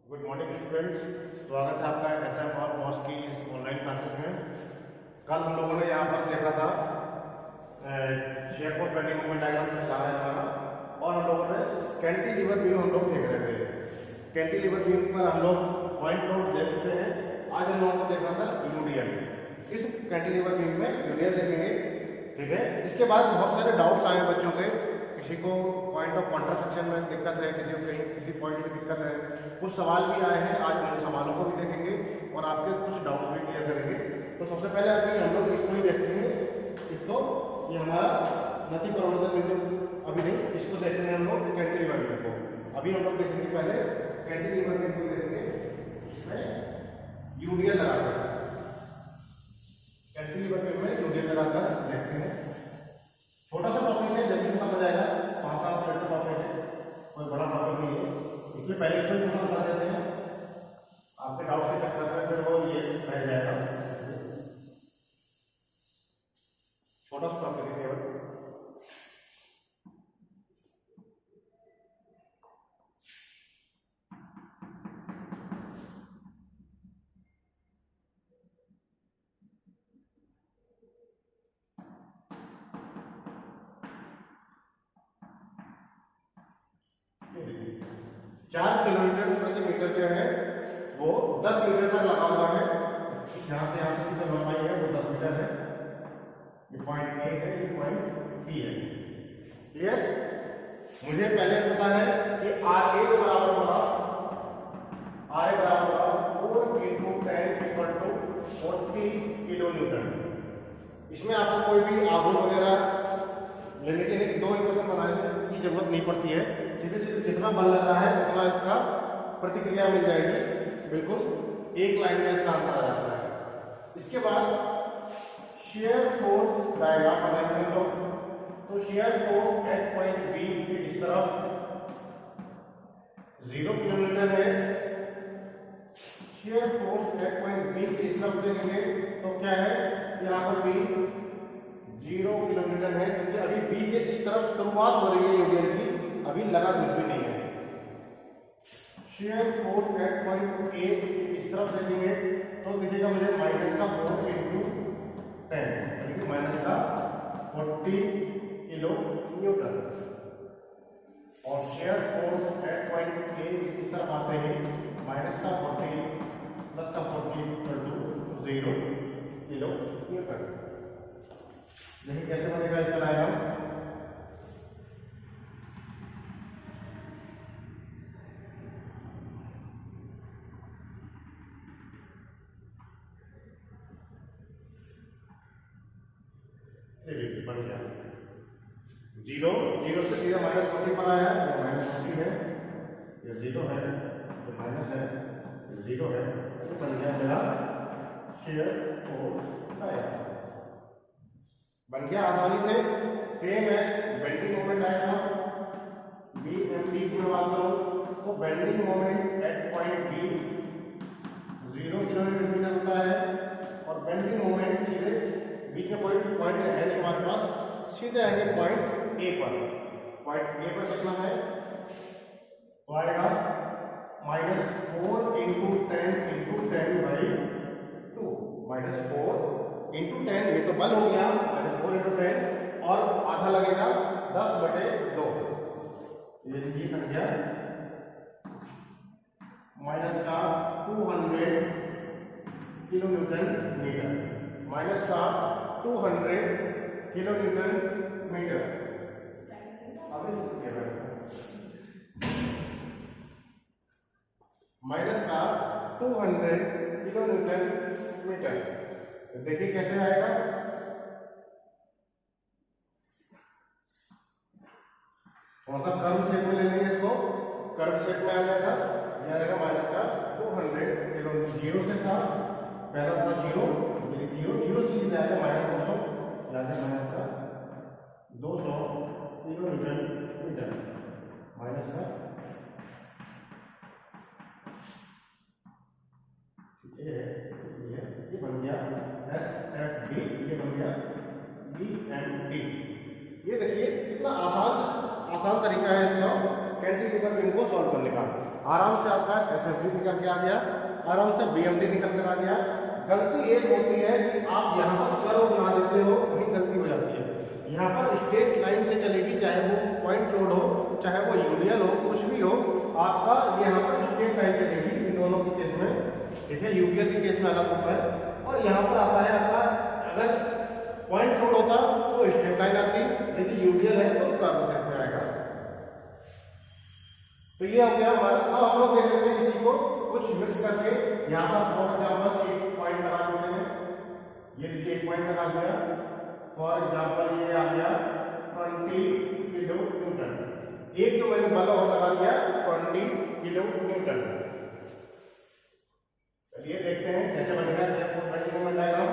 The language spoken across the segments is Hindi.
गुड मॉर्निंग स्टूडेंट्स, स्वागत है आपका एसएम और मॉस की इस ऑनलाइन क्लासेस में। कल हम लोगों ने यहाँ पर देखा था shape of bending movement diagram चल रहा है हमारा, और हम लोगों ने कैंटिलीवर बीम हम लोग देख रहे थे। कैंटिलीवर बीम पर हम लोग पॉइंट लोड देख चुके हैं। आज हम लोगों को देखना था यूडीएल। इस कैंटिलीवर बीम में यूडीएल देखेंगे, ठीक है। इसके बाद बहुत सारे डाउट्स आए बच्चों के, किसी को पॉइंट ऑफ कॉन्ट्रासेक्शन में दिक्कत है, किसी को कहीं किसी पॉइंट की दिक्कत है, कुछ सवाल भी आए हैं। आज उन सवालों को भी देखेंगे और आपके कुछ डाउट्स भी क्लियर करेंगे। तो सबसे पहले अभी हम लोग इसको ही देखेंगे। इसको, ये हमारा नति प्रवर्धन बिंदु अभी नहीं, इसको देखेंगे हम लोग कैंटिलीवर बीम को। अभी हम लोग देखेंगे पहले कैंटिलीवर बीम को देखेंगे, इसमें यूडीएल लगाकर, कैंटिलीवर बीम में यूडीएल लगाकर देखते हैं। छोटा सा टॉपिक है, जल्दी समझ आएगा, 5-7 मिनट का टॉपिक है, कोई बड़ा टॉपिक नहीं है। इसलिए पहले इसको खत्म कर देते हैं, आपके डाउट के चक्कर में फिर वो ये रह जाएगा। छोटा सा टॉपिक है केवल। चार किलोमीटर प्रति मीटर जो है वो 10 मीटर तक लगा हुआ है। यहाँ से यहाँ तक की लंबाई है वो 10 मीटर है। ये पॉइंट ए है, ये पॉइंट बी है। क्लियर? मुझे पहले पता है कि आर ए के बराबर होगा, आर ए बराबर होगा 4 × 10 = 40 किलो न्यूटन। इसमें आपको कोई भी आघूर्ण वगैरह लेने के लिए 2 इक्वेशन बनाने की जरूरत नहीं पड़ती है। सीधे सीधे जितना बल लग रहा है उतना इसका प्रतिक्रिया मिल जाएगी, बिल्कुल एक लाइन में इसका आंसर आ जाता है। इसके बाद शेयर फोर्स डायग्राम बनाएंगे हम लोग। तो shear force at point B के इस तरफ 0 किलोमीटर है। Shear force at point B के इस तरफ देखेंगे तो क्या है, यहाँ पर बी 0 किलोमीटर है, क्योंकि अभी बी के इस तरफ शुरुआत हो रही है यूडीएल की, अभी लगा कुछ भी नहीं है। शेयर फोर्स एट पॉइंट ए इस तरफ देखेंगे तो दिखेगा मुझे -4 × 10, माइनस का 40 किलो न्यूटन। और शेयर फोर्स एट पॉइंट ए इस तरफ आते हैं -40 + 40 = 0 किलो न्यूटन। देखिए कैसे बनेगा इसका डायग्राम। बन गया 0 से सीधा -40 पर आया, ये -40 है, ये 0 है, ये माइनस है, ये 0 है, तो बन गया मेरा शेयर फोर्स डायग्राम। बन गया आसानी से, same as bending moment diagram. B M D की बात करूं तो bending moment at point B 0 kilometre होता है, और बेंडिंग मोमेंट सीधे बीच में कोई पॉइंट है नहीं हमारे पास, सीधे आएंगे पॉइंट ए पर। पॉइंट ए पर कितना है तो आएगा -4 × 10 × 10/2, -4 × 10, ये तो बल हो गया, -4 × 10, और आधा लगेगा 10/2। ये देखिए बन गया माइनस का 200 किलो न्यूटन मीटर, माइनस का 200 किलो न्यूटन मीटर। माइनस का 200 किलो न्यूटन मीटर। तो देखिए कैसे आएगा, थोड़ा सा कर्व शेप में ले लेंगे इसको, कर्व शेप में आ जाएगा, यह आएगा माइनस का 200 किलो। 0 से था पहला था 0 से सीधे आएगा -200, याद है माइनस का 200 किलो न्यूटन मीटर, माइनस का ये बन गया SFD, ये बन गया BMD। ये देखिए कितना आसान तरीका है इसका कैंटिलीवर बीम को सॉल्व करने का। आराम से आपका SFD निकल के आ गया, आराम से BMD निकल कर आ गया। गलती एक होती है कि आप यहाँ पर कर्व बना देते हो, वही गलती हो जाती है। यहाँ पर स्ट्रेट लाइन से चलेगी, चाहे वो पॉइंट लोड हो, चाहे वो यूडियल हो, कुछ भी हो, आपका यहाँ पर स्ट्रेट लाइन चलेगी इन दोनों के केस में, ठीक है। यूडियल के केस में अलग होता है। और यहाँ पर आता है आपका, अगर पॉइंट लोड होता तो स्ट्रेट लाइन आती, यदि यूडियल है तो कर्व सेट में आएगा। तो ये हो गया हमारा। अब हम लोग देख लेते हैं किसी को कुछ मिक्स करके। यहाँ पर फॉर एग्जाम्पल एक पॉइंट लगा देते हैं, ये लीजिए एक पॉइंट लगा दिया। फॉर एग्जाम्पल ये आ गया 20 किलो न्यूटन, एक जो मैंने बल और लगा दिया 20 किलो न्यूटन। चलिए देखते हैं कैसे बनेगा बेंडिंग मोमेंट डायग्राम।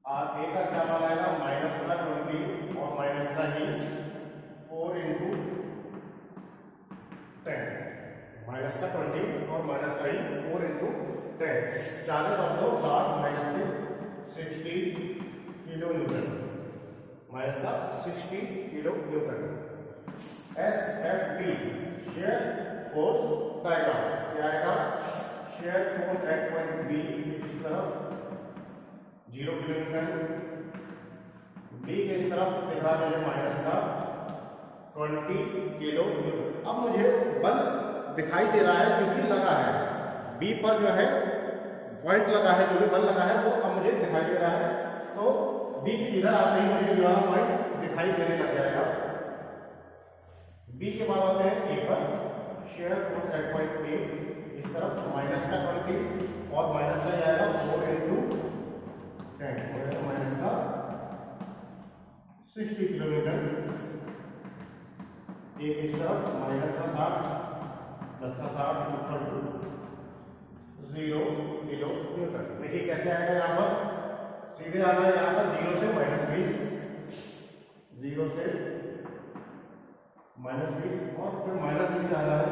और ए का क्या मान आएगा, माइनस का 20 और माइनस का ही 4 इंटू 10, माइनस का 20 और माइनस का ही 4 इंटू 10, 40 और 2 60 माइनस के 60 किलो न्यूटन, माइनस का 60 kilo newton. SFD shear force diagram क्या आएगा, shear force at point B इस तरफ 0 किलो न्यूटन, बी के इस तरफ दिख रहा है मुझे माइनस का 20 किलो न्यूटन। अब मुझे बल दिखाई दे रहा है क्योंकि लगा है बी पर, जो है पॉइंट लगा है, जो भी बल लगा है वो अब मुझे दिखाई दे रहा है। तो बी की इधर आते ही मुझे ये वाला पॉइंट दिखाई देने लग जाएगा। बी के बाद आते हैं ए पर, शेयर फोर्स एट पॉइंट ए इस तरफ माइनस का 20 और माइनस का जाएगा 4 इंटू 10, माइनस का 60 किलो न्यूटन। एक इस तरफ माइनस का 60, प्लस का 60 इक्वल टू 0 किलो न्यूटन। देखिए कैसे आएगा, यहाँ पर सीधे आना है, यहाँ पर 0 से -20, 0 से -20 और फिर -20 से आना है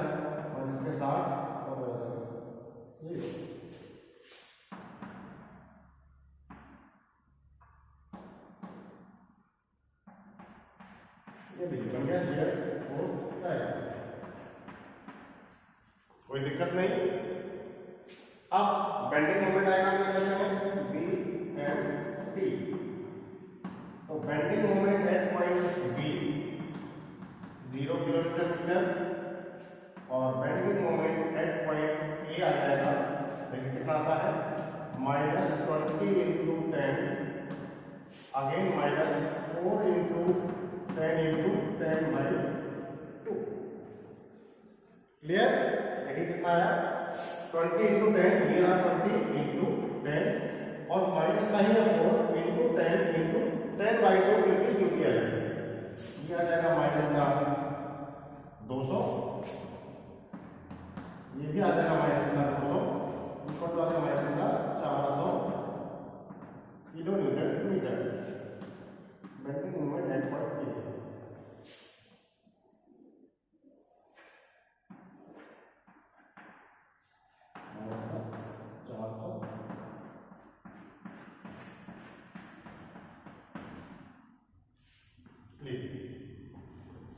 माइनस के 60 और 0। कोई दिक्कत नहीं। अब बेंडिंग मोमेंट डायग्राम में करते हैं BMD। तो bending moment at point B 0 kilo newton और bending moment at point A आ जाएगा, देखिए कितना आता है, -20 into 10 again -4 into 10 into 10/2। Clear? देखिए कितना आया, 20 इंटू 10, ये रहा 20 इंटू 10 और माइनस का ही 4 इंटू 10 इंटू 10/2 क्योंकि यूटीएल है, ये आ जाएगा माइनस का 200, ये भी आ जाएगा माइनस का 200 इक्वल टू माइनस का 400 kilo newton metre. Bending moment at point A.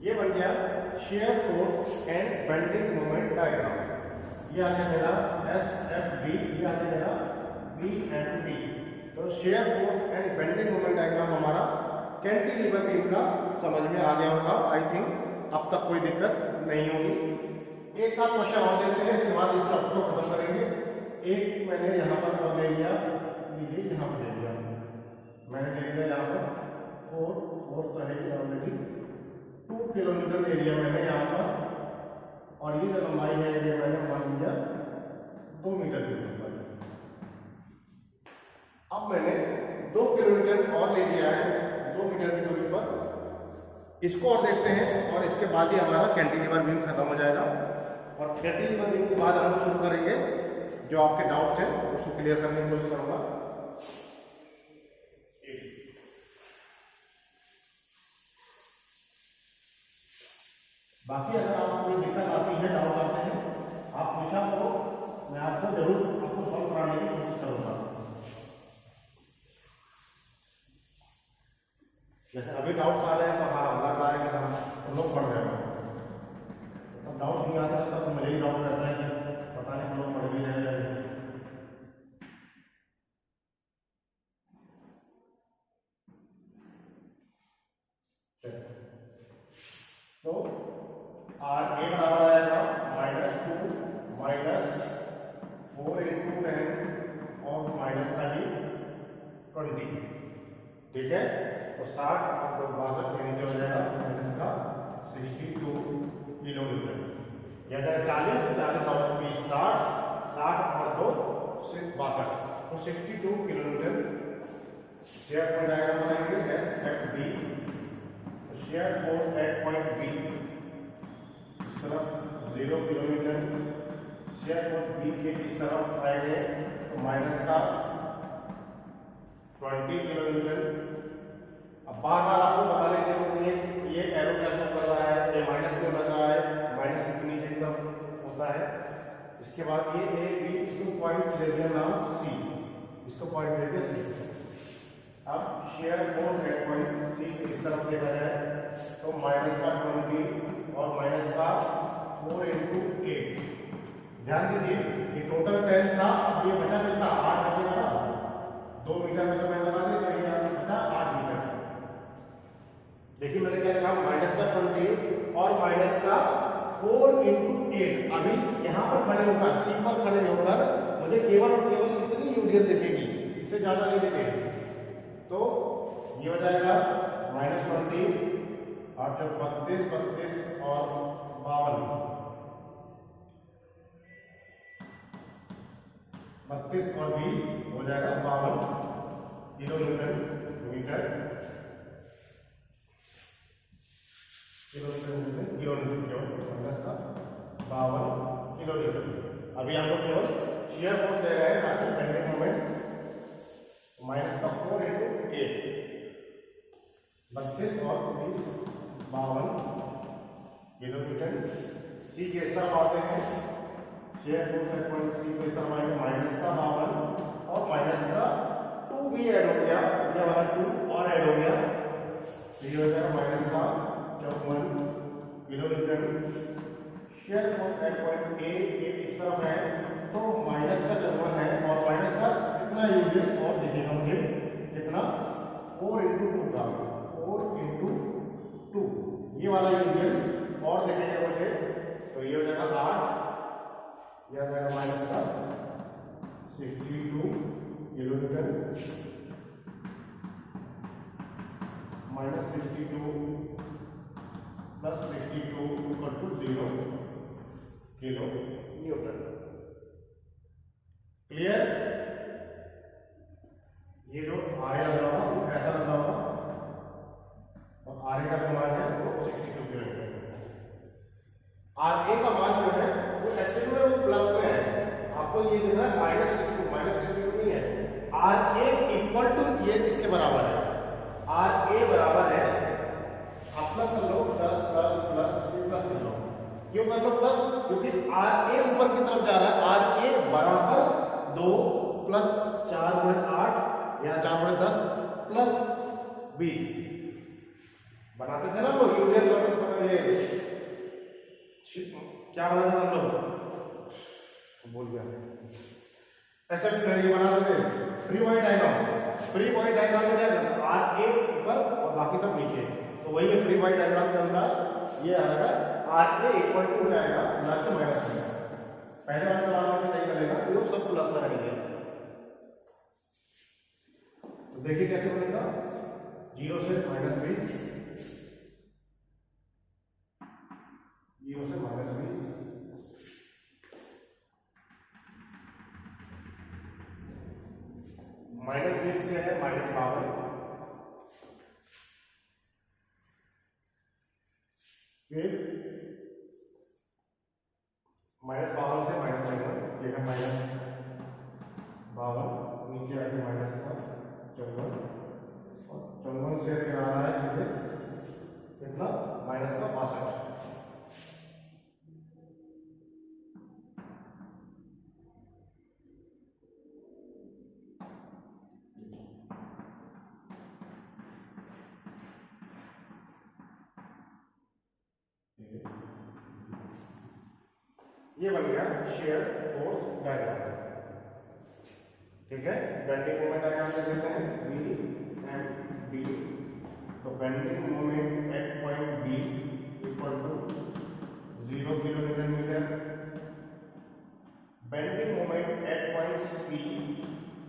ये बन गया shear force and bending moment diagram. ये आ गया मेरा SFD, ये आ गया मेरा BMD। तो shear force and bending moment diagram हमारा कैंटिलीवर बीम का समझ में आ गया होगा। आई थिंक अब तक कोई दिक्कत नहीं होगी। एक का क्वेश्चन और देखते हैं, इसके बाद इस टॉपिक को खत्म करेंगे। एक मैंने यहाँ पर ले लिया, लीजिए यहाँ पर ले लिया, मैंने ले लिया यहाँ पर 4 तो है ऑलरेडी 2 किलो न्यूटन ले लिया मैंने यहाँ पर, और ये जो लंबाई है ये मैंने मान लिया 2 मीटर के ऊपर। अब मैंने 2 किलो न्यूटन और ले लिया है 2 मीटर की दूरी पर। इसको और देखते हैं और इसके बाद ही हमारा कैंटिलीवर बीम खत्म हो जाएगा। और कैंटिलीवर बीम के बाद हम लोग शुरू करेंगे जो आपके डाउट्स हैं उसको क्लियर करने की कोशिश करूंगा। बाकी अगर आपको कोई दिक्कत आती है, डाउट आते हैं, आप पूछा करो, मैं आपको जरूर आपको सॉल्व कराने की कोशिश करूंगा। जैसे अभी डाउट्स आ रहे हैं तो हाँ लग रहा है कि हम लोग पढ़ रहे हो, तो डाउट नहीं आता तब तो मुझे ही डाउट रहता है कि पता नहीं हम लोग पढ़ भी रहे हैं या नहीं। तो आर ए बराबर आएगा -2 -4 इंटू 10 और माइनस का ही 20, ठीक है। तो 60 और 62 यानी क्या हो जाएगा माइनस का 62 किलो न्यूटन। या अगर 40 और 20 60 और 2 62, तो 62 किलो न्यूटन शेयर हो जाएगा। बनाएंगे S F D, shear force at point B, इस तरफ 0 किलोमीटर, शेयर फोर्स बी के इस तरफ आएंगे तो माइनस का 20 किलोमीटर। अब बार बार आपको बताने की जरूरत नहीं है ये एरो क्या शो कर रहा है, ये माइनस क्यों लग रहा है, माइनस कितनी नीचे की तरफ होता है। इसके बाद ये ए बी, इसको पॉइंट दे दिया नाम सी, इसको पॉइंट दे दिया सी। अब shear force at point C इस तरफ देखा जाए तो माइनस का 20 और माइनस का 4 इंटू 8। ध्यान दीजिए ये टोटल 10 था, अब ये बचा कितना 8 बचेगा ना, 2 मीटर में तो मैंने लगा दिया तो ये बचा 8 मीटर। देखिए मैंने क्या कहा माइनस का 20 और माइनस का 4 इंटू 8। अभी यहाँ पर खड़े होकर सी पर खड़े होकर मुझे केवल और केवल इतनी यूनिट दिखेगी, इससे ज्यादा नहीं दिखेगी। तो ये हो जाएगा -20 और जो 32 और 52, 32 और 20 हो जाएगा 52 kilo newton metre, kilo newton केवल माइनस का 52 किलो न्यूटन। अभी हम लोग केवल शेयर फोर्स ले रहे हैं ताकि बेंडिंग मोमेंट माइनस का 4 इंटू 8, 32 और 20 52 किलो न्यूटन। सी के इस तरफ आते हैं, shear force at point C के इस तरफ आएंगे माइनस का 52 और माइनस का 2 भी ऐड हो गया, ये वाला 2 और ऐड हो गया, ये हो जाएगा माइनस का 54 kilo Newton. Share force at point A के इस तरफ है तो माइनस का 54 है और माइनस का कितना यूनिट और देखिएगा मुझे कितना 4 इंटू 2 का 4 इंटू 2 ये वाला यूनिट और देखेंगे मुझे तो ये हो जाएगा 8, यह जाएगा माइनस का 62 kilo newton, -62 plus 62 equal to 0 kilo newton. Clear? ये जो आर लग रहा होगा वो ऐसा लग रहा होगा और आर ए का जो मान है वो 62 किलोमीटर। आर ए का मान जो है वो एक्चुअली में वो प्लस में है, आपको ये देना है -62 नहीं है। आर ए इक्वल टू ये किसके बराबर है, आर ए बराबर है, आप प्लस कर लो, प्लस प्लस प्लस प्लस कर लो। क्यों कर लो प्लस? क्योंकि आर ए ऊपर की तरफ जा रहा है, आर ए बराबर 2 प्लस 4 गुणे 8 या 4 गुणे 10 प्लस 20 बनाते थे ना वो यूनियन, ये क्या बनाते थे हम लोग, बोल गया ऐसा ये बनाते थे free body diagram. Free body diagram में क्या करता है आर ए ऊपर और बाकी सब नीचे, तो वही है फ्री बॉडी डायग्राम के अनुसार ये आएगा आर ए इक्वल टू आएगा ना कि माइनस में। पहले वाले सवाल में सही कर लेना, ये सब प्लस में रहेंगे। तो देखिए कैसे बनेगा, 0 से -20, 0 से -20, -20 से है -52, फिर -52 से -54, ये है -52, नीचे आके माइनस का 54 और 54 से फिर आ रहा है सीधे कितना -62। ये बन गया शेयर फोर्स डायग्राम। ठीक है, बेंडिंग मोमेंट डायग्राम दे देते हैं बी एम डी। तो bending moment at point B equal to 0 kilo newton metre. Bending moment at point C,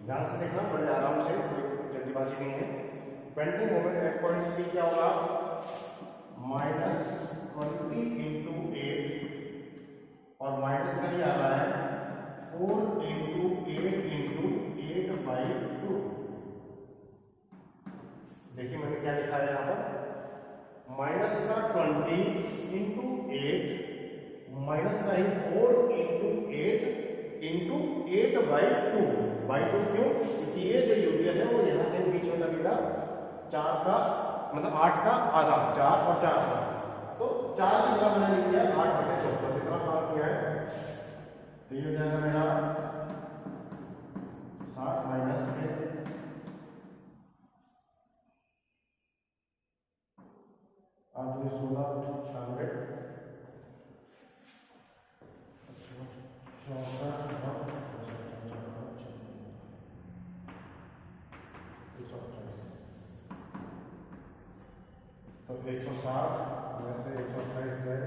ध्यान से देखना, बड़े आराम से, कोई जल्दीबाजी नहीं है। Bending moment at point C क्या होगा, -20 इंटू 8 और माइनस का ही आ रहा है 4 इंटू 8 इंटू 8/2। देखिए मैंने क्या लिखा है यहाँ पर, माइनस का 20 इंटू 8 माइनस का ही 4 इंटू 8 इंटू 8/2। क्यों? क्योंकि ये जो यूनियन है वो यहाँ के बीच में लगेगा 4 का, मतलब 8 का आधा, 4 और 4 का, तो 4 की जगह मैंने लिख दिया 8/4, बस इतना काम किया है। तो ये हो जाएगा मेरा 60 माइनस में 8 दूनी 16, 96, 160 में से 128 गए,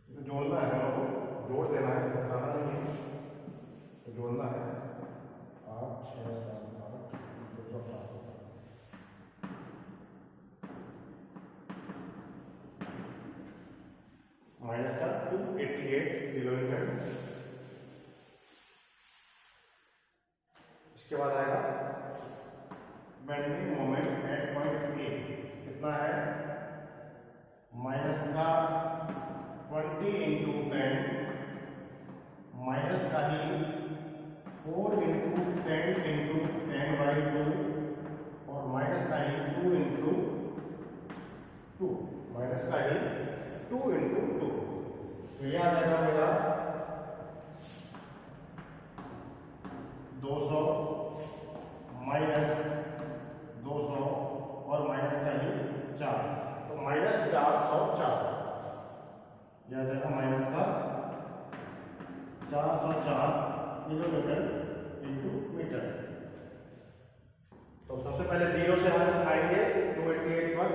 तो जोड़ना है, जोड़ देना है, घटाना नहीं है, तो जोड़ना है 8, 6, 7, 8, 288 माइनस का 288 किलोमीटर। इसके बाद आएगा बेंडिंग मोमेंट एट पॉइंट ए, कितना है, माइनस का 20 इंटू 10 माइनस का ही 4 इंटू 10 इंटू 10/2 और माइनस का ही 2 इंटू 2, माइनस का ही 2 इंटू 2। तो यह आ जाएगा मेरा 200 माइनस 200 और माइनस का ही 4, तो -404, यह आ जाएगा माइनस का 404 किलोमीटर इंटू मीटर। तो सबसे पहले 0 से हम आएंगे 288 पर,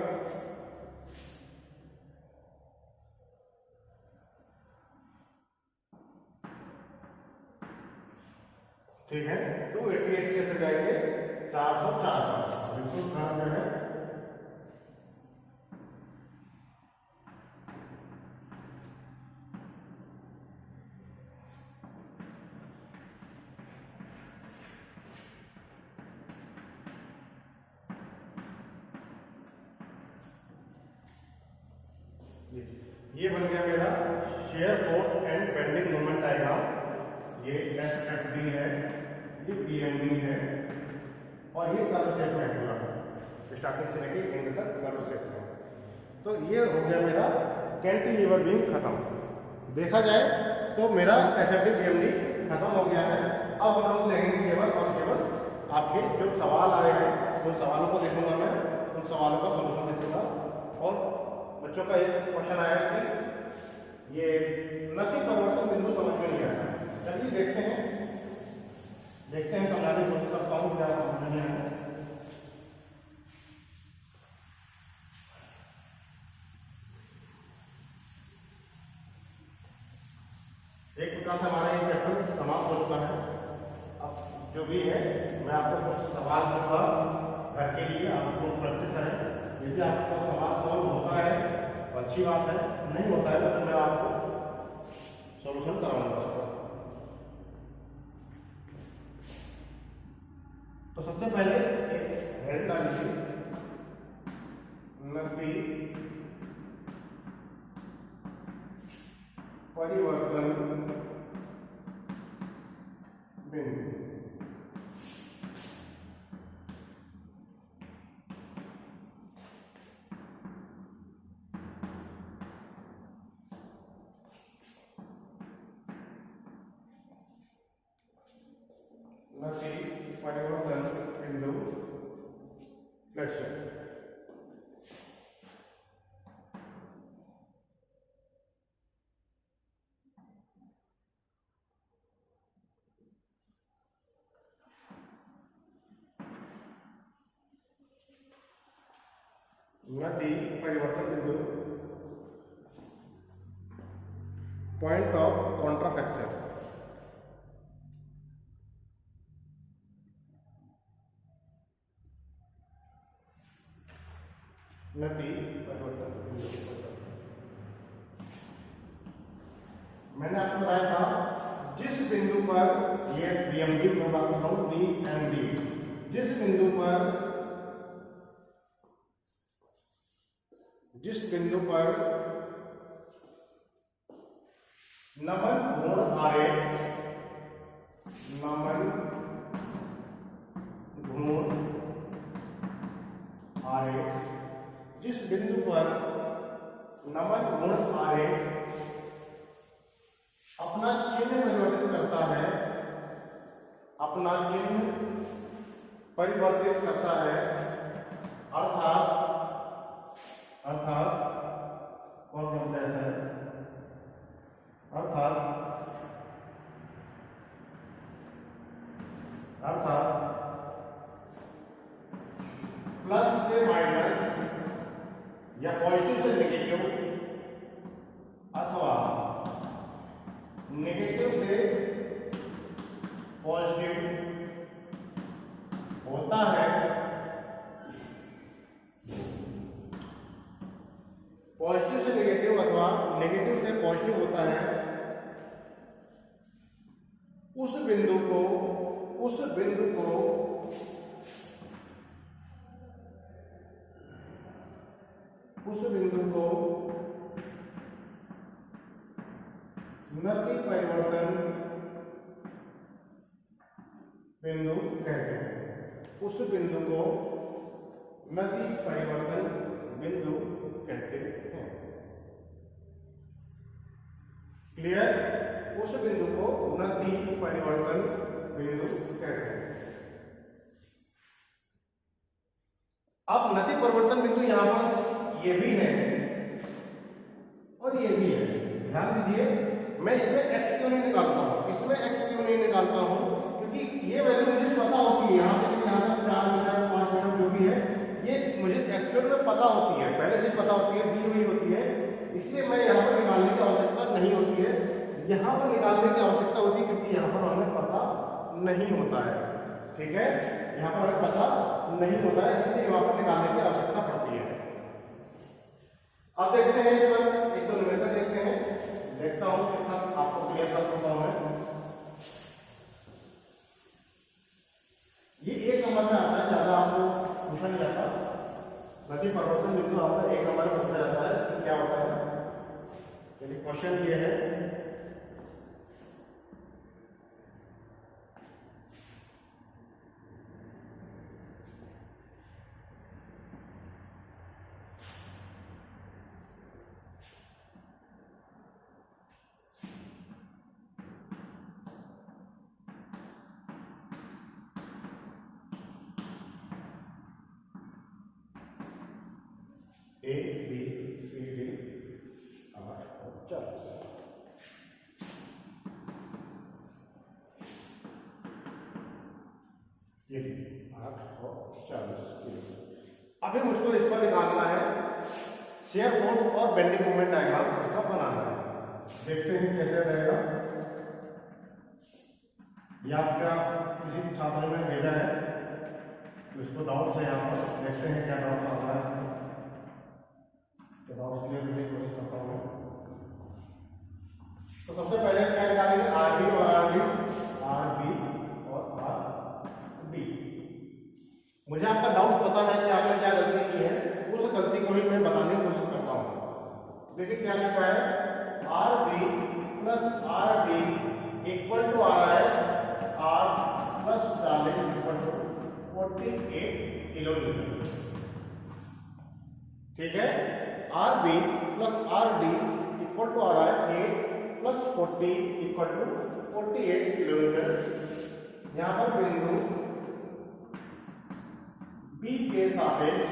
ठीक है, 288 से फिर जाएंगे 404 पर, बिल्कुल ध्यान जो है ये बन गया मेरा share force and bending moment diagram. ये SFD है, ये PMD है और ये कर्व शेप में पूरा, स्टार्टिंग से लेके एंड तक कर्व शेप में। तो ये हो गया मेरा कैंटिलीवर बीम खत्म। देखा जाए तो मेरा SFD PMD खत्म हो गया है। अब हम लोग लेंगे केवल और केवल आपके जो सवाल आए हैं, उन सवालों को देखूंगा मैं, उन सवालों का सॉल्यूशन देखूंगा। और बच्चों का एक क्वेश्चन आया कि ये नति परिवर्तन बिंदु समझ में नहीं आया। चलिए देखते हैं समझाने की कोशिश करता हूँ क्या समझ में आया। एक प्रकार से हमारा ये चैप्टर समाप्त हो चुका है। अब जो भी है मैं आपको कुछ सवाल दूंगा घर के लिए, आपको प्रैक्टिस करें। यदि आपको सवाल सॉल्व होता है तो अच्छी बात है, नहीं होता है तो मैं आपको सॉल्यूशन कराऊंगा उसका। तो सबसे पहले एक हेड डाल लीजिए, नति परिवर्तन बिंदु। नति परिवर्तन बिंदु क्वेश्चन। नति परिवर्तन बिंदु, पॉइंट ऑफ कॉन्ट्राफ्रैक्चर। नति परिवर्तन बिंदु, मैंने आपको बताया था जिस बिंदु पर, ये बीएमडी में बात कर रहा हूं, बीएमडी, जिस बिंदु पर नमन घूर्ण आरेख, नमन घूर्ण आरेख, जिस बिंदु पर नमन घूर्ण आरेख अपना चिन्ह परिवर्तित करता है, अपना चिन्ह परिवर्तित करता है, अर्थात कौन कौन सा है, अर्थात प्लस से माइनस या पॉजिटिव से नेगेटिव अथवा नेगेटिव से पॉजिटिव होता है, पॉजिटिव से नेगेटिव अथवा नेगेटिव से पॉजिटिव होता है, उस बिंदु को नति परिवर्तन बिंदु कहते हैं, उस बिंदु को नति परिवर्तन बिंदु कहते हैं। क्लियर? उस बिंदु को नति परिवर्तन बिंदु कहते हैं। अब नति परिवर्तन बिंदु यहां पर ये भी है और ये भी है, ध्यान दीजिए। मैं इसमें x क्यों नहीं निकालता हूं, इसमें x क्यों नहीं निकालता हूं, क्योंकि ये वैल्यू मुझे पता होती है, यहां से यहां तक 4 मीटर 5 मीटर जो भी है, ये मुझे एक्चुअल में पता होती है, पहले से पता होती है, दी हुई होती है, इसलिए मैं यहाँ पर निकालने की आवश्यकता नहीं होती है। यहाँ पर निकालने की आवश्यकता होती है क्योंकि यहाँ पर हमें पता नहीं होता है, ठीक है, यहाँ पर हमें पता नहीं होता है, इसलिए यहाँ पर निकालने की आवश्यकता पड़ती है। अब देखते हैं इस पर एक दो न्यूमेरिकल देखते हैं, देखता हूँ कितना आपको क्लियर कर सकता हूँ मैं। ये एक नंबर में आता है, ज्यादा आपको पूछा नहीं जाता, नति परिवर्तन बिंदु आपका एक नंबर में पूछा जाता है, तो क्या होता है, यदि क्वेश्चन ये है A B C D 8 और 40, ये 8 और 40। अभी मुझको इस पर निकालना है शेयर फोर्स और बेंडिंग मोमेंट डायग्राम, इसका बनाना है। देखते हैं कैसे रहेगा। या आपका किसी छात्र ने भेजा है तो इसको डाउट है, यहाँ पर देखते हैं क्या डाउट आता है, डाउट क्लियर करने की कोशिश करता हूँ। तो सबसे पहले क्या निकालेंगे, आर बी और आर बी। मुझे आपका डाउट पता है कि आपने क्या गलती की है, उस गलती को ही मैं बताने की कोशिश करता हूँ। देखिए क्या लिखा है, R B plus R D equal to आ रहा है 8 प्लस 40 इक्वल टू 48 किलोमीटर, ठीक है। R B plus R D equal to आ रहा है 8 प्लस 40 इक्वल टू 48 किलोमीटर। यहाँ पर बी के सापेक्ष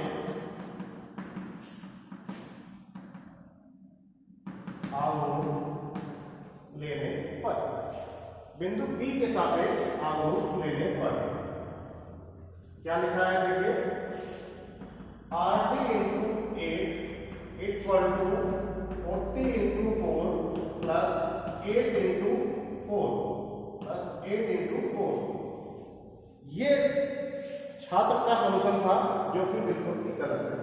आघूर्ण लेने पर, बिंदु बी के सापेक्ष आघूर्ण लेने पर क्या लिखा है देखिए, R D into 8 equal to 40 into 4 plus 8 into 4 plus 8 into 4। ये छात्र का सॉल्यूशन था जो कि बिल्कुल ही गलत है।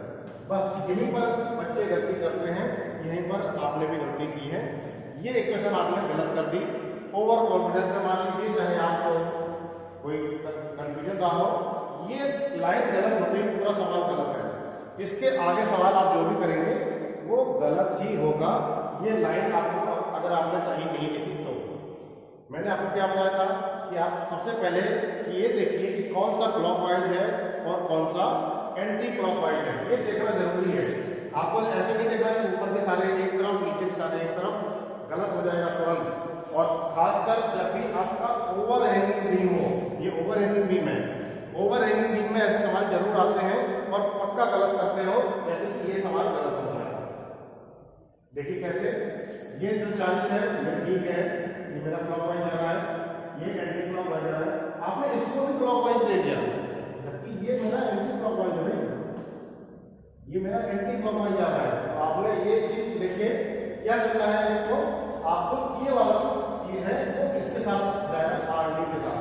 बस यहीं पर बच्चे गलती करते हैं, यहीं पर आपने भी गलती की है। ये इक्वेशन आपने गलत कर दी ओवर कॉन्फिडेंस में, मान लीजिए, चाहे आपको कोई कंफ्यूजन रहा हो, ये लाइन गलत होती है, पूरा सवाल गलत है। इसके आगे सवाल आप जो भी करेंगे वो गलत ही होगा। ये लाइन आपको अगर आपने सही नहीं लिखी तो, मैंने आपको क्या बताया था कि आप सबसे पहले कि ये देखिए कि कौन सा क्लॉकवाइज है और कौन सा एंटी क्लॉकवाइज है, ये देखना जरूरी है। आपको ऐसे नहीं देखना है ऊपर के सारे एक तरफ, नीचे के सारे एक तरफ, गलत हो जाएगा तुरंत। और खासकर जब भी आपका ओवर हैंगिंग बीम हो, ये ओवर हैंगिंग बीम है, ओवर हैंगिंग बीम में ऐसे सवाल जरूर आते हैं और पक्का गलत करते हो, जैसे कि ये सवाल गलत होता है। देखिए कैसे, ये जो चार्ज है ये ठीक है, ये मेरा क्लॉकवाइज जा रहा है, ये एंटी क्लॉकवाइज जा रहा है, आपने इसको भी क्लॉकवाइज ले लिया, जबकि ये मेरा एंटी क्लॉकवाइज है, ये मेरा एंटी क्लॉकवाइज जा रहा है। तो आपने ये चीज देखिए क्या करना है, इसको आपको ये वाला चीज है वो इसके साथ जाएगा, आर डी के साथ।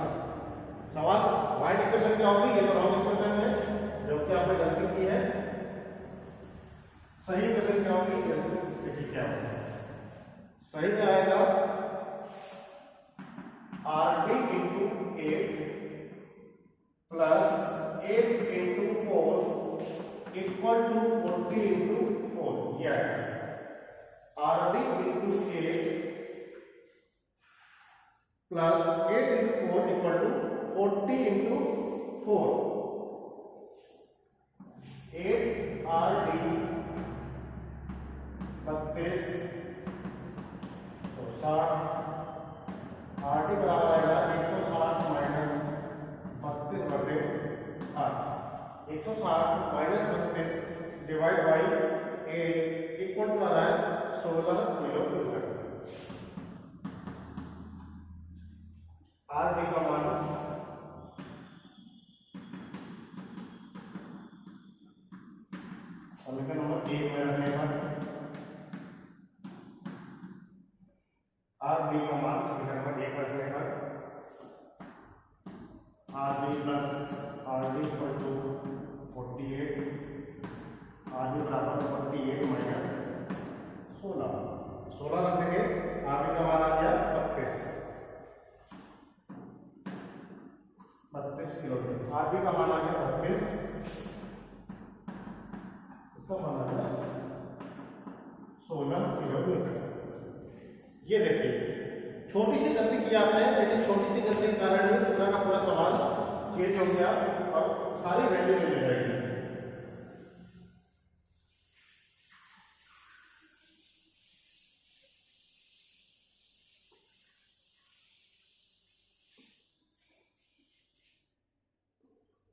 सवाल राइट इक्वेशन क्या होगी, ये तो रॉन्ग इक्वेशन है जो कि आपने गलती की है। सही इक्वेशन क्या होगी, देखिए क्या होगा, सही में आएगा R D into 8 plus 8 into 4 equal to 40 into 4, ये आएगा R D into 8 plus 8 into 4 equal to 40 into 4, 8 R D 32 तो 60, आर डी बराबर आएगा 160 माइनस 32 बटे 8, 160 minus 32 divide by 8 equal to आ रहा है 16 किलोमीटर। आर डी का मान समीकरण नंबर 1 में रखने पर आर डी का मान समीकरण नंबर 1 में रखने पर R D plus R D equal to 48, R D बराबर 48 माइनस 16 रख देंगे, आर डी का मान आ गया 32 किलोमीटर। आर डी का मान आ गया 32, इसका मान आ गया 16 किलोमीटर। ये देखिए छोटी सी गलती की आपने, लेकिन छोटी सी गलती के कारण ही पूरा का पूरा सवाल चेंज हो गया और सारी वैल्यू चेंज हो जाएगी।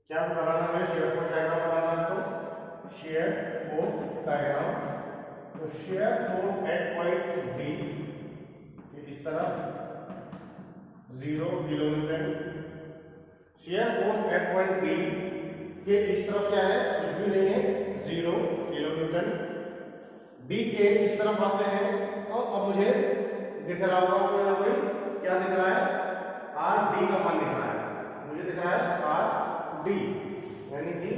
क्या बनाना है, शेयर फोर्स डायग्राम बनाना है, तो शेयर फोर्स डायग्राम, तो shear force at point D इस तरफ 0 kilometre, share force at point D के इस तरफ क्या है, कुछ भी नहीं है, 0 किलोमीटर। डी के इस तरफ आते हैं तो अब मुझे दिख रहा होगा कोई ना कोई, क्या दिख रहा है, आर डी का मान दिख रहा है, मुझे दिख रहा है आर डी, यानी कि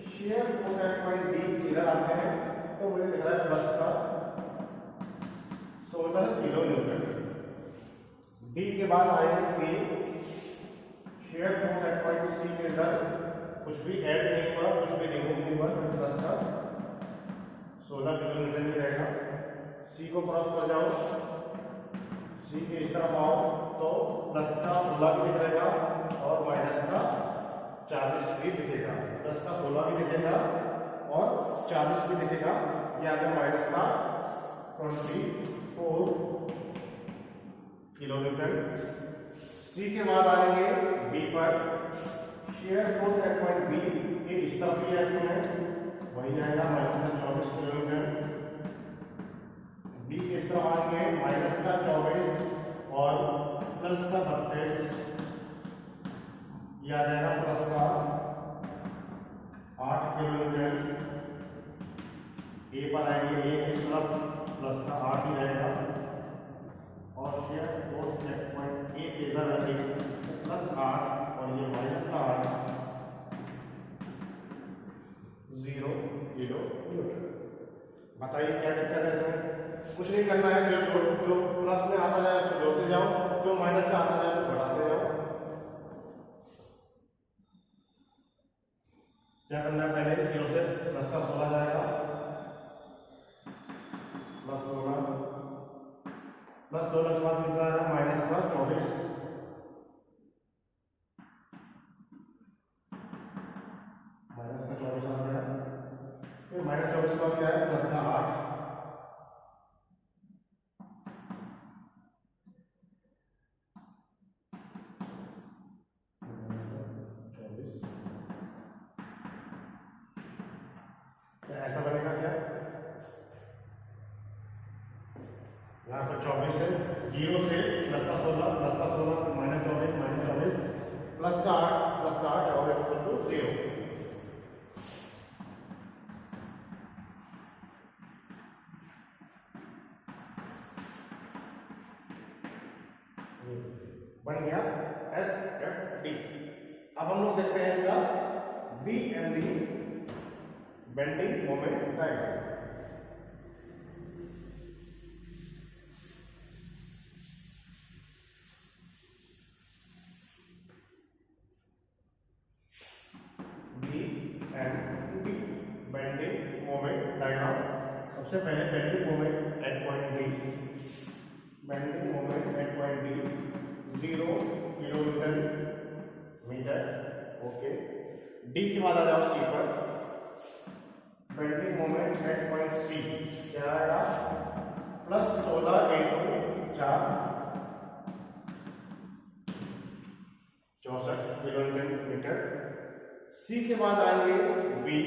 share force at point D इधर आते हैं तो मुझे दिख रहा है प्लस का 16 किलोमीटर। डी के बाद आएगा C, shear force at point C के इधर कुछ भी ऐड नहीं हुआ, कुछ भी रिमूव नहीं हुआ, तो प्लस का 16 किलोमीटर ही रहेगा। सी को क्रॉस कर जाओ, सी के इस तरफ आओ तो प्लस का 16 भी दिख रहेगा और माइनस का 40 भी दिखेगा, प्लस का 16 भी दिखेगा और 40 भी दिखेगा, ये आ गया माइनस का 24 किलोमीटर। सी के बाद आएंगे बी पर, shear force at point B के इस तरफ ही आते हैं, वही आएगा माइनस का 24 किलोमीटर। बी के इस तरफ आएंगे माइनस का 24 और प्लस का 32, यह आ जाएगा प्लस का 8 किलोमीटर। ए पर आएंगे, ए की तरफ प्लस का 8 ही रहेगा और shear force check point A के इधर आएंगे प्लस 8 और ये माइनस का 8, 0 किलोमीटर। बताइए क्या दिक्कत है इसमें? कुछ नहीं करना है, जो प्लस में आता जाए उसको जोड़ते जाओ, जो माइनस में आता जाए उसको घटाते जाओ। क्या करना है? पहले 0 से प्लस का 16 जाएगा, प्लस 16, प्लस 16 के बाद कितना आएगा? माइनस का 24, माइनस का 24 आ गया। फिर माइनस 24 का क्या है? प्लस का 8, ऐसा बनेगा क्या? यहाँ पर 24 है, 0 से प्लस का 16 माइनस 24 प्लस का 8 और इक्वल टू 0। बन गया SFD। अब हम लोग देखते हैं इसका BMD, bending moment diagram. BMD, bending moment diagram. सबसे पहले bending moment at point D, bending moment at point D 0 kilometre metre. Okay, D के बाद आ जाओ सी पर। Bending moment at point C क्या आएगा? Plus 16 × 4, 64 kilometre. सी के बाद आएंगे B,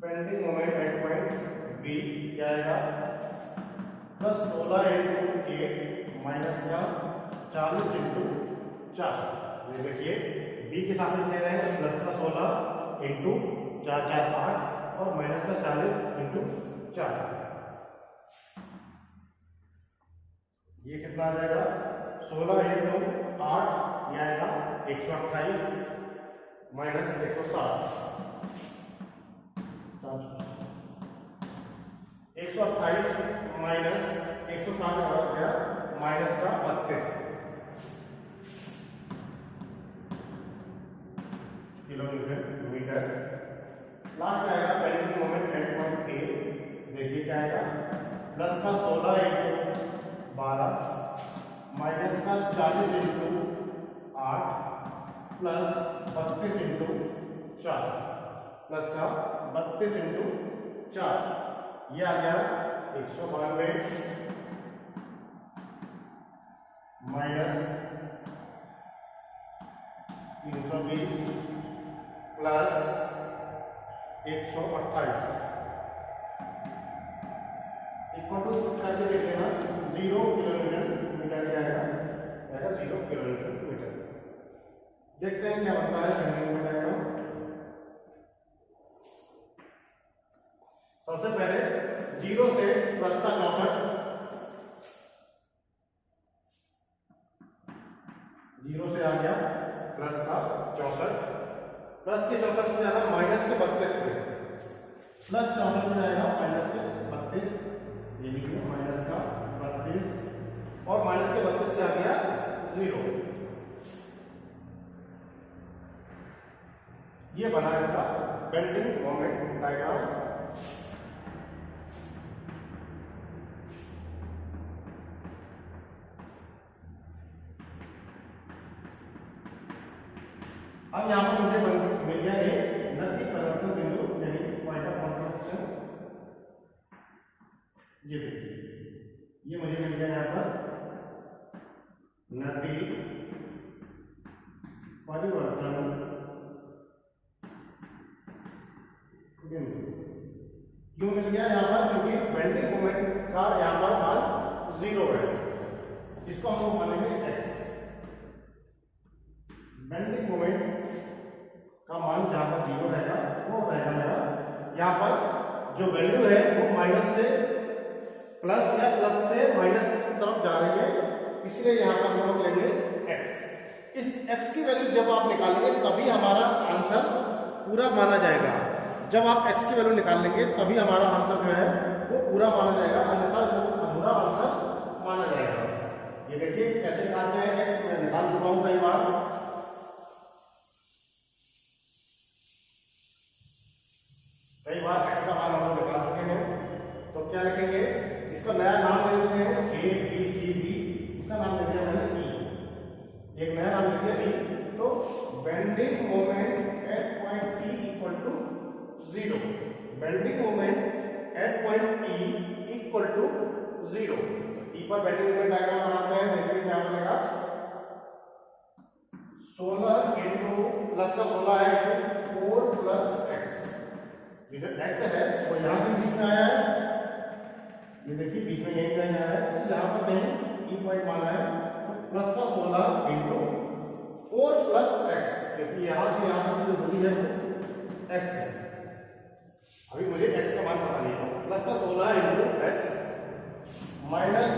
bending moment at point B क्या आएगा? प्लस 16 × 8 माइनस का 40 × 4। ये देखिए बी के साथ ले रहे हैं प्लस का 16 इंटू 4 4 8 और माइनस का 40 × 4। ये कितना आ जाएगा? 16 × 8 ये आएगा 128 माइनस 160, 128 माइनस 160 हो गया माइनस का 32 किलोमीटर। लास्ट आएगा बेंडिंग मोमेंट एट पॉइंट ए। देखिए क्या आएगा? प्लस का 16 × 12 माइनस का 40 × 8 प्लस 32 × 4, प्लस का 32 × 4, ये आ गया 192 माइनस 320 प्लस 128 इक्वल टू करके देख लेना 0 किलोमीटर मीटर आएगा 0 किलोमीटर मीटर। देखते हैं क्या बनता है बेंडिंग मोमेंट डायग्राम। सबसे पहले 0 से प्लस का 64, 0 से आ गया प्लस का 64, प्लस के 64 से जाना माइनस के 32 पे, प्लस 64 से जाएगा माइनस के 32, ये लिखिए माइनस का 32 और माइनस के 32 से आ गया 0। ये बना इसका बेंडिंग मोमेंट डायग्राम। अब यहां पर मुझे मिल गया एक नति परिवर्तन बिंदु यानी कि पॉइंट ऑफ कॉन्ट्रैक्शन। ये देखिए ये मुझे मिल गया यहां पर नति परिवर्तन क्यों मिल गया यहाँ पर? क्योंकि बेंडिंग मोमेंट का यहाँ पर मान 0 है, इसको हम लोग मानेंगे x। बेंडिंग मोमेंट का मान जहाँ पर 0 रहेगा वो रहेगा मेरा यहाँ पर जो वैल्यू है वो माइनस से प्लस या प्लस से माइनस की तरफ जा रही है, इसलिए यहाँ पर हम लोग लेंगे x। इस x की वैल्यू जब आप निकालेंगे तभी हमारा आंसर पूरा माना जाएगा। जब आप x की वैल्यू निकाल लेंगे तभी हमारा आंसर जो है वो पूरा माना जाएगा, अन्यथा अधूरा आंसर माना जाएगा। ये देखिए कैसे निकालते हैं x, मैं निकाल चुका हूं कई बार। x का मान हम लोग निकाल चुके हैं, तो क्या लिखेंगे? इसका नया नाम दे देते हैं a b c d, इसका नाम दे दिया मैंने e, एक नया नाम दे दिया e। तो bending moment at point e equal to 0, bending moment at point e equal to 0। e पर बेंडिंग मोमेंट डायग्राम बनाते हैं। देखिए क्या बनेगा, 16 इंटू प्लस का 16 है 4 प्लस x। ये जो x है वो यहाँ पे बीच में आया है, ये देखिए बीच में यही कहीं आया है, तो यहाँ पर कहीं e पॉइंट माना है, तो प्लस का 16 इंटू 4 प्लस x, क्योंकि यहाँ से यहाँ तक जो दूरी है वो x है। अभी मुझे x का मान पता नहीं है, प्लस का 16 into x minus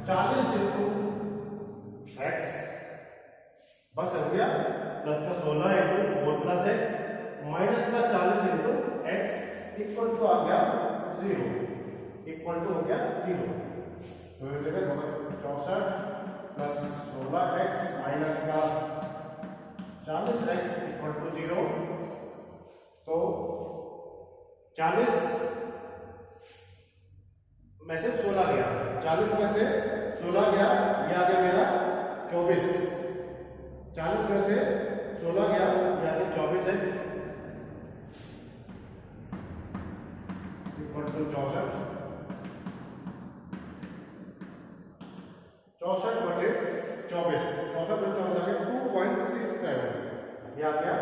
40 into x, बस हो गया, प्लस का 16 इंटू 4 प्लस x माइनस का 40 इंटू x इक्वल टू आ गया 0, इक्वल टू हो गया 0। तो ये देखो 64 प्लस 16x माइनस का 40x इक्वल टू 0। तो 40 में से 16 गया, 40 में से 16 गया, ये आ गया मेरा 24। 40 में से 16 गया, ये आ गया 24x इक्वल टू 64। 64 बटे 24, 64 बटे 24 आ गया 2.67, ये आ गया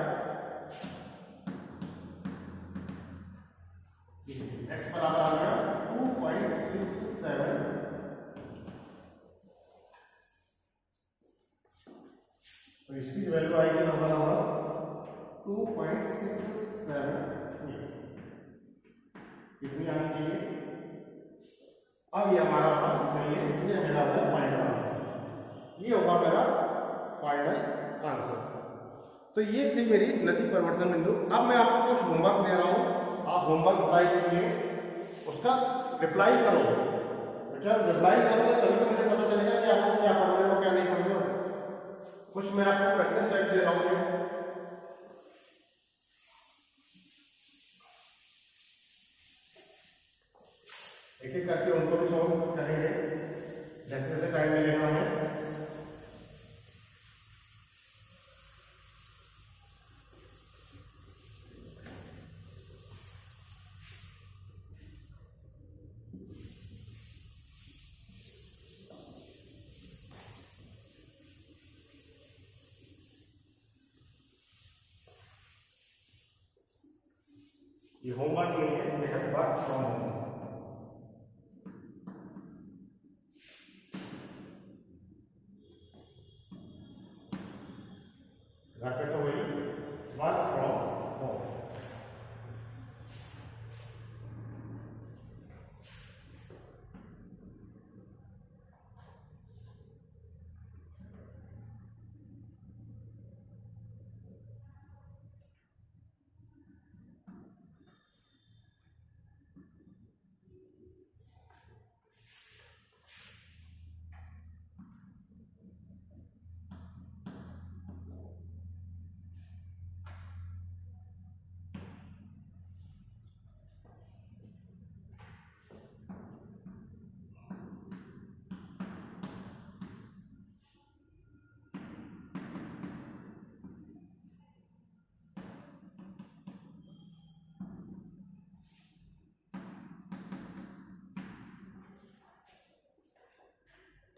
x बराबर आ गया 2.67। तो इसकी वैल्यू आएगी नंबर होगा 2.67, कितनी आनी चाहिए? अब ये हमारा मान सही है, ये मेरा होगा फाइनल आंसर, ये होगा मेरा फाइनल आंसर। तो ये थी मेरी नति परिवर्तन बिंदु। अब मैं आपको कुछ होमवर्क दे रहा हूं, आप होमवर्क अप्लाई कीजिए, उसका रिप्लाई करो। बेटा रिप्लाई करोगे तभी तो मुझे पता चलेगा कि आप क्या पढ़ रहे हो क्या नहीं पढ़ रहे हो। कुछ मैं आपको प्रैक्टिस सेट दे रहा हूँ, एक एक करके उनको भी सॉल्व करेंगे जैसे जैसे टाइम मिलेगा हमें। ये होमवर्क नहीं है, ये है वर्क फ्रॉम होम। घर पे तो वही वर्क फ्रॉम होम।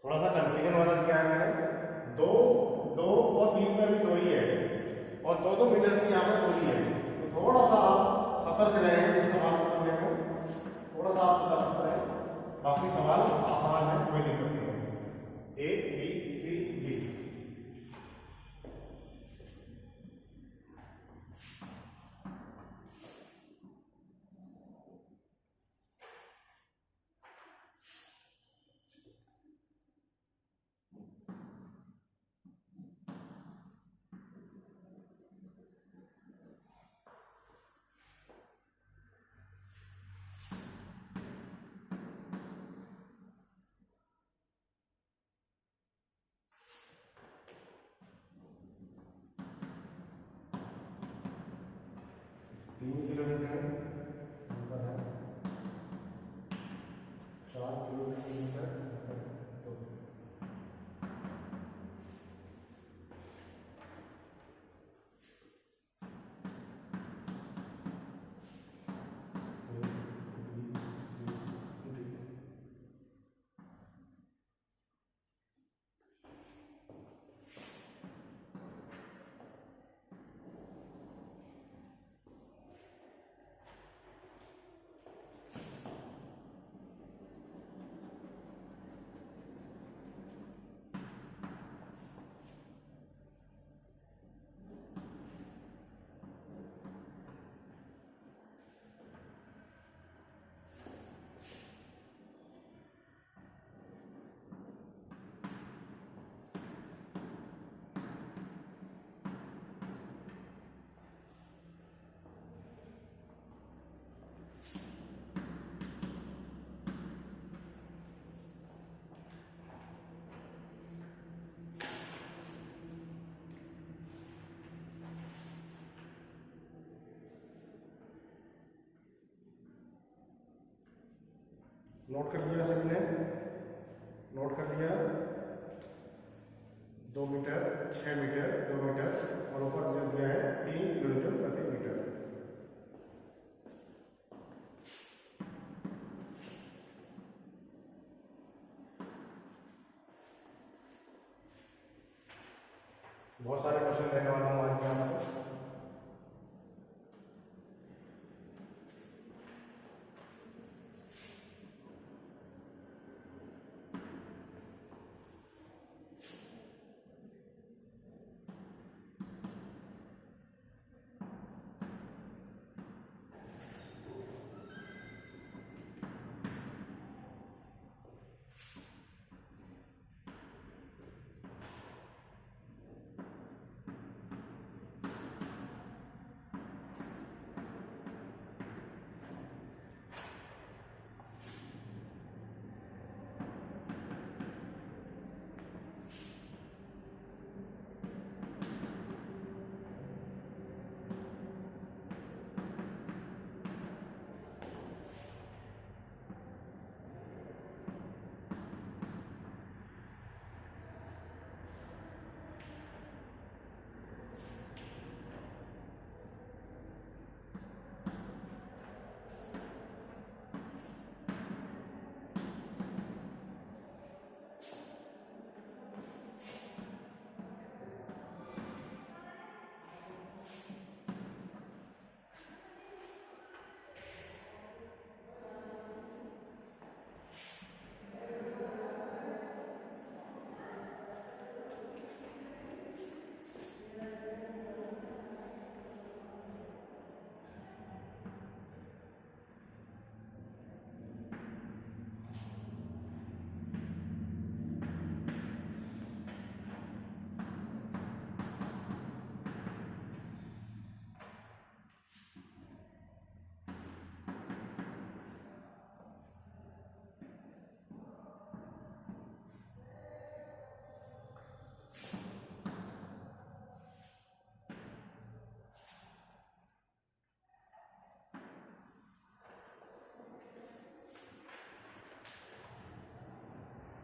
थोड़ा सा कंफ्यूजन वाला दिया है मैंने, दो दो और बीच में भी 2 ही है, और 2-2 मीटर की यहाँ पर दूरी है, तो थोड़ा सा आप सतर्क रहें इस सवाल को करने में, थोड़ा सा आप सतर्क रहें, बाकी सवाल आसान है, कोई दिक्कत नहीं है। A B C D. तीन किलोमीटर ऊपर है, 4 किलोमीटर ऊपर तो नोट कर लिया सभी ने? नोट कर लिया? 2 मीटर, 6 मीटर, 2 मीटर और ऊपर जो दिया है 3 किलोमीटर प्रति मीटर। बहुत सारे क्वेश्चन रहने वाले हमारे यहाँ पर।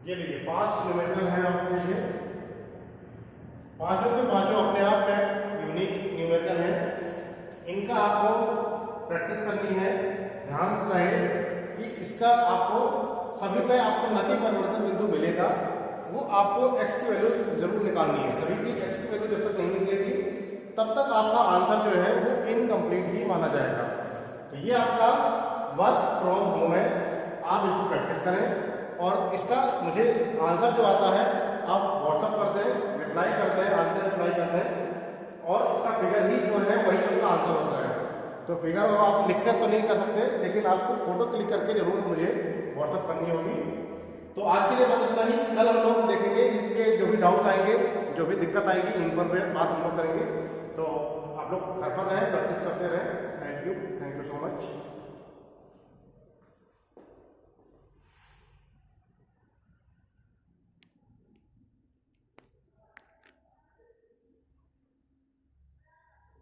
ये लीजिए 5 किलोमीटर है आपके लिए। पांचों के पांचों अपने आप में यूनिक न्यूमेरिकल है। इनका आपको प्रैक्टिस करनी है। ध्यान रहे कि इसका आपको सभी में आपको नति परिवर्तन बिंदु मिलेगा, वो आपको x की वैल्यू जरूर निकालनी है। सभी की x की वैल्यू जब तक नहीं निकलेगी तब तक आपका आंसर जो है वो इनकम्प्लीट ही माना जाएगा। तो ये आपका वर्क फ्रॉम होम है, आप इसको प्रैक्टिस करें और इसका मुझे आंसर जो आता है आप व्हाट्सअप करते हैं, रिप्लाई करते हैं, आंसर रिप्लाई करते हैं और उसका फिगर ही जो है वही उसका आंसर होता है। तो फिगर आप लिख कर तो नहीं कर सकते, लेकिन आपको फोटो क्लिक करके जरूर मुझे व्हाट्सअप करनी होगी। तो आज के लिए बस इतना ही। कल हम लोग देखेंगे इनके जो भी डाउट्स आएंगे, जो भी दिक्कत आएगी, इन पर बात हम लोग करेंगे। तो आप लोग घर पर रहें, प्रैक्टिस करते रहें। Thank you so much.